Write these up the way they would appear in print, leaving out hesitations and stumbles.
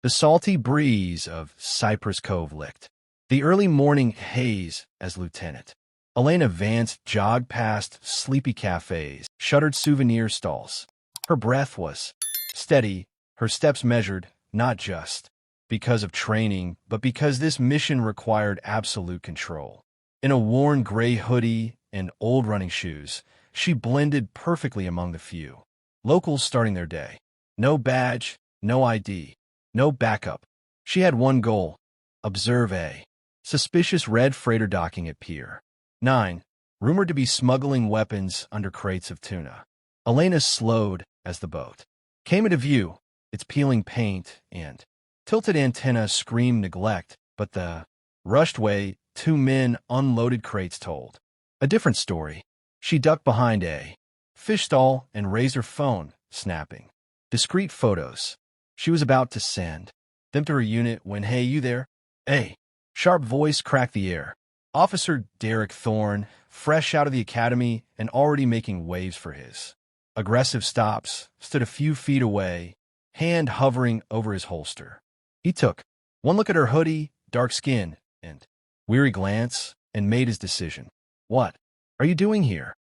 The salty breeze of Cypress Cove licked the early morning haze as Lieutenant Elena Vance jogged past sleepy cafes, shuttered souvenir stalls. Her breath was steady, her steps measured, not just because of training, but because this mission required absolute control. In a worn gray hoodie and old running shoes, she blended perfectly among the few locals starting their day. No badge, no ID, no backup. She had one goal: observe a suspicious red freighter docking at Pier 9, rumored to be smuggling weapons under crates of tuna. Elena slowed as the boat came into view, its peeling paint and tilted antenna screamed neglect, but the rushed way two men unloaded crates told a different story. She ducked behind a fish stall and raised her phone, snapping discreet photos. She was about to send them to her unit when, "Hey, you there?" A sharp voice cracked the air. Officer Derek Thorne, fresh out of the academy and already making waves for his aggressive stops, stood a few feet away, hand hovering over his holster. He took one look at her hoodie, dark skin, and weary glance, and made his decision. "What are you doing here?"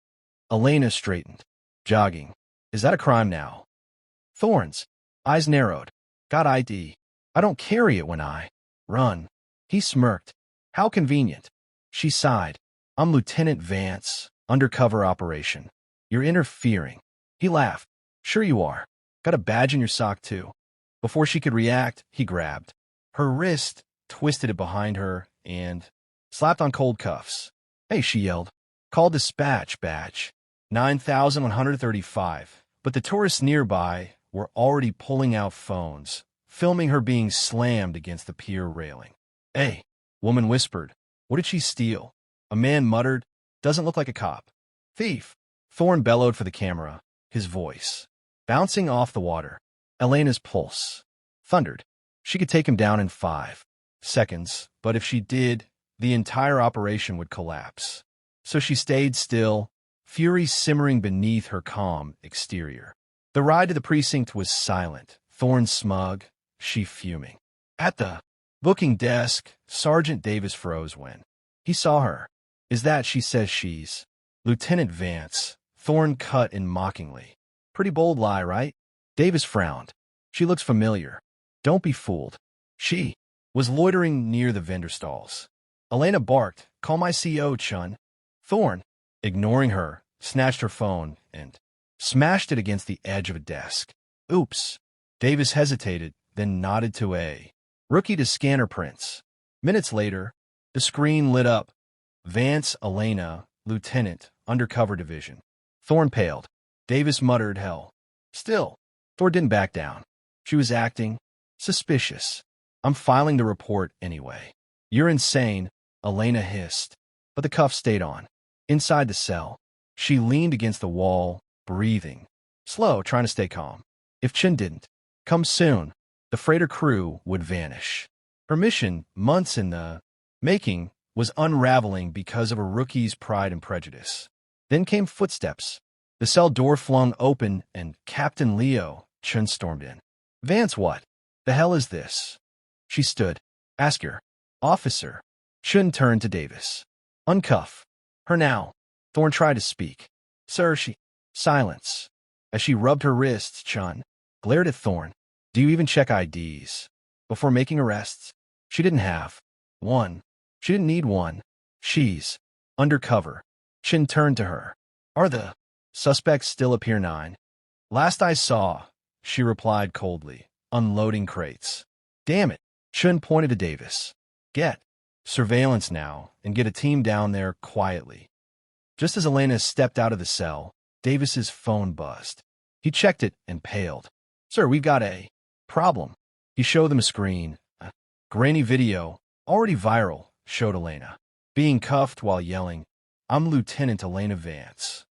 Elena straightened. "Jogging. Is that a crime now?" Thorne's eyes narrowed. "Got ID. I don't carry it when I run." He smirked. "How convenient." She sighed. "I'm Lieutenant Vance, undercover operation. You're interfering." He laughed. "Sure you are. Got a badge in your sock, too." Before she could react, he grabbed her wrist, twisted it behind her, and slapped on cold cuffs. "Hey," she yelled. "Call dispatch, badge 9135. But the tourists nearby were already pulling out phones, filming her being slammed against the pier railing. "Hey," woman whispered. "What did she steal?" A man muttered, "Doesn't look like a cop." "Thief." Thorne bellowed for the camera, his voice bouncing off the water. Elena's pulse thundered. She could take him down in 5 seconds, but if she did, the entire operation would collapse. So she stayed still, fury simmering beneath her calm exterior. The ride to the precinct was silent, Thorne smug, she fuming. At the booking desk, Sergeant Davis froze when he saw her. "Is that," she says, "she's Lieutenant Vance?" Thorne cut in mockingly. "Pretty bold lie, right?" Davis frowned. "She looks familiar." "Don't be fooled." She was loitering near the vendor stalls. Elena barked, "Call my CO, Chun." Thorne, ignoring her, snatched her phone and smashed it against the edge of a desk. "Oops." Davis hesitated, then nodded to a rookie to scan her prints. Minutes later, the screen lit up. Vance Elena, Lieutenant, Undercover Division. Thorne paled. Davis muttered, "Hell." Still, Thorne didn't back down. She was acting suspicious. "I'm filing the report anyway." "You're insane," Elena hissed. But the cuffs stayed on. Inside the cell, she leaned against the wall, breathing slow, trying to stay calm. If Chin didn't come soon, the freighter crew would vanish. Her mission, months in the making, was unraveling because of a rookie's pride and prejudice. Then came footsteps. The cell door flung open, and Captain Leo Chun stormed in. "Vance, what the hell is this?" She stood. "Ask your officer." Chun turned to Davis. "Uncuff her now." Thorne tried to speak. "Sir," she... Silence. As she rubbed her wrists, Chun glared at Thorne. "Do you even check IDs before making arrests?" She didn't have one. She didn't need one. She's undercover. Chin turned to her. "Are the suspects still at Pier 9? "Last I saw," she replied coldly, "unloading crates." "Damn it." Chun pointed to Davis. "Get surveillance now and get a team down there quietly." Just as Elena stepped out of the cell, Davis's phone buzzed. He checked it and paled. "Sir, we've got a problem." He showed them a screen. A grainy video, already viral, showed Elena being cuffed while yelling, "I'm Lieutenant Elena Vance."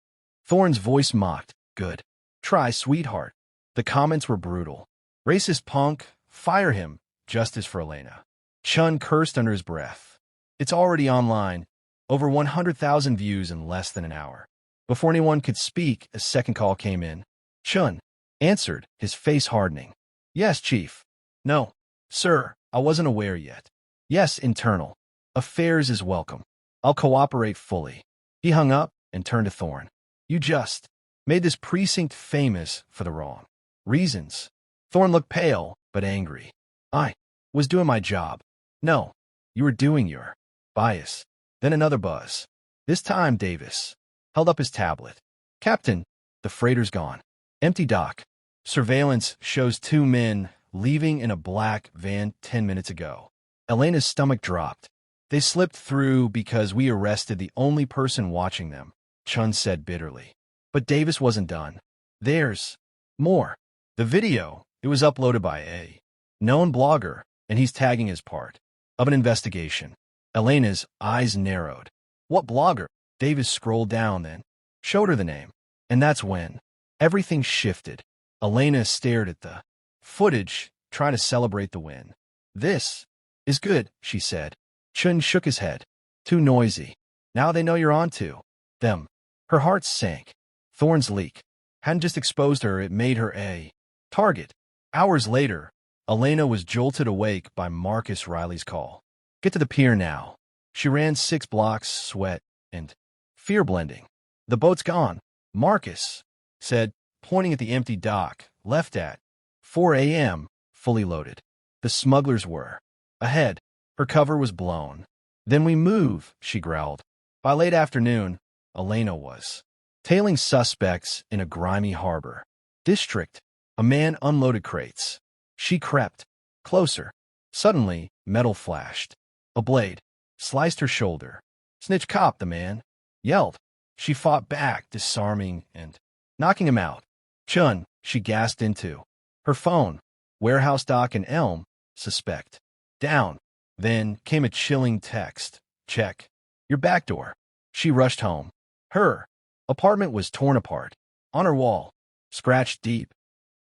Thorne's voice mocked, "Good try, sweetheart." The comments were brutal. "Racist punk, fire him." Justice for Elena. Chun cursed under his breath. "It's already online. Over 100,000 views in less than an hour." Before anyone could speak, a second call came in. Chun answered, his face hardening. "Yes, Chief." "No." Sir, I wasn't aware yet. Yes, internal. Affairs is welcome. I'll cooperate fully. He hung up and turned to Thorne. You just made this precinct famous for the wrong reasons. Thorne looked pale, but angry. I was doing my job. No, you were doing your bias. Then another buzz. This time Davis held up his tablet. Captain, the freighter's gone. Empty dock. Surveillance shows two men leaving in a black van 10 minutes ago. Elena's stomach dropped. They slipped through because we arrested the only person watching them, Chun said bitterly. But Davis wasn't done. There's more. The video, it was uploaded by a known blogger, and he's tagging as part of an investigation. Elena's eyes narrowed. What blogger? Davis scrolled down then, showed her the name, and that's when everything shifted. Elena stared at the footage, trying to celebrate the win. This is good, she said. Chun shook his head. Too noisy. Now they know you're onto them. Her heart sank. Thorne's leak hadn't just exposed her, it made her a target. Hours later, Elena was jolted awake by Marcus Riley's call. Get to the pier now. She ran 6 blocks, sweat and fear blending. The boat's gone, Marcus said, pointing at the empty dock, left at 4 a.m., fully loaded. The smugglers were ahead. Her cover was blown. Then we move, she growled. By late afternoon, Elena was tailing suspects in a grimy harbor district. A man unloaded crates. She crept closer. Suddenly, metal flashed. A blade sliced her shoulder. Snitch cop, the man yelled. She fought back, disarming and knocking him out. Chun, she gasped into her phone. Warehouse dock and Elm, suspect. Down. Then came a chilling text. Check your back door. She rushed home. Her apartment was torn apart. On her wall, scratched deep.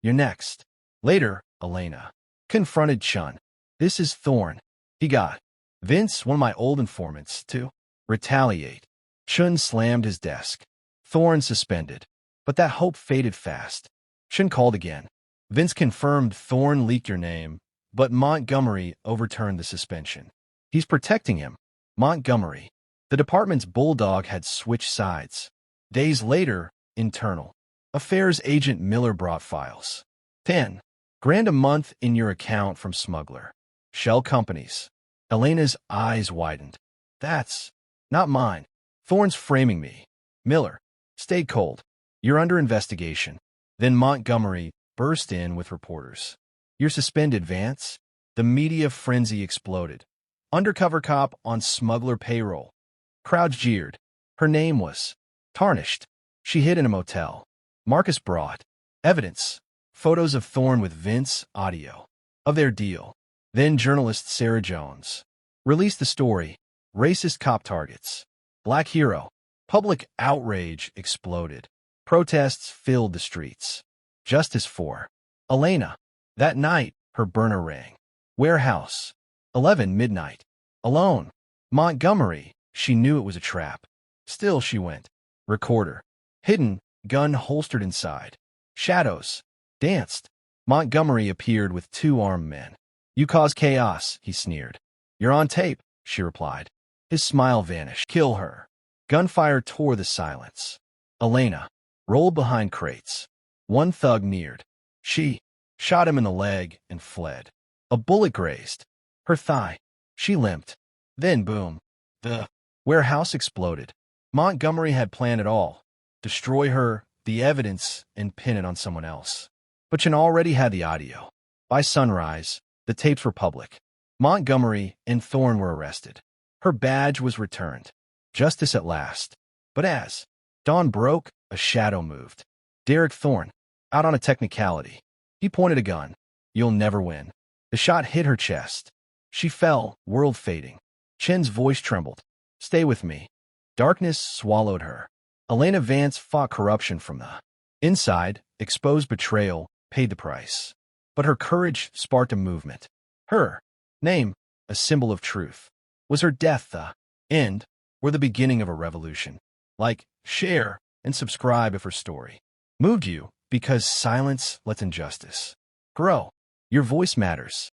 You're next. Later, Elena confronted Chun. This is Thorne. He got Vince, one of my old informants, to retaliate. Chun slammed his desk. Thorne suspended. But that hope faded fast. Chun called again. Vince confirmed Thorne leaked your name, but Montgomery overturned the suspension. He's protecting him. Montgomery. The department's bulldog had switched sides. Days later, internal affairs agent Miller brought files. 10 grand a month in your account from smuggler. Shell companies. Elena's eyes widened. That's not mine. Thorne's framing me. Miller stayed cold. You're under investigation. Then Montgomery burst in with reporters. You're suspended, Vance. The media frenzy exploded. Undercover cop on smuggler payroll. Crowd jeered. Her name was tarnished. She hid in a motel. Marcus brought evidence. Photos of Thorne with Vince, audio of their deal. Then journalist Sarah Jones released the story. Racist cop targets. Black hero. Public outrage exploded. Protests filled the streets. Justice for Elena. That night, her burner rang. Warehouse. 11 midnight. Alone. Montgomery. She knew it was a trap. Still she went. Recorder. Hidden, gun holstered inside. Shadows. Danced. Montgomery appeared with 2 armed men. You caused chaos, he sneered. You're on tape, she replied. His smile vanished. Kill her. Gunfire tore the silence. Elena rolled behind crates. One thug neared. She shot him in the leg and fled. A bullet grazed her thigh. She limped. Then, boom, the warehouse exploded. Montgomery had planned it all. Destroy her, the evidence, and pin it on someone else. But Chen already had the audio. By sunrise, the tapes were public. Montgomery and Thorne were arrested. Her badge was returned. Justice at last. But as dawn broke, a shadow moved. Derek Thorne, out on a technicality. He pointed a gun. You'll never win. The shot hit her chest. She fell, world fading. Chen's voice trembled. Stay with me. Darkness swallowed her. Elena Vance fought corruption from the inside, exposed betrayal, paid the price. But her courage sparked a movement. Her name, a symbol of truth. Was her death the end or the beginning of a revolution? Like, share, and subscribe if her story moved you, because silence lets injustice grow. Your voice matters.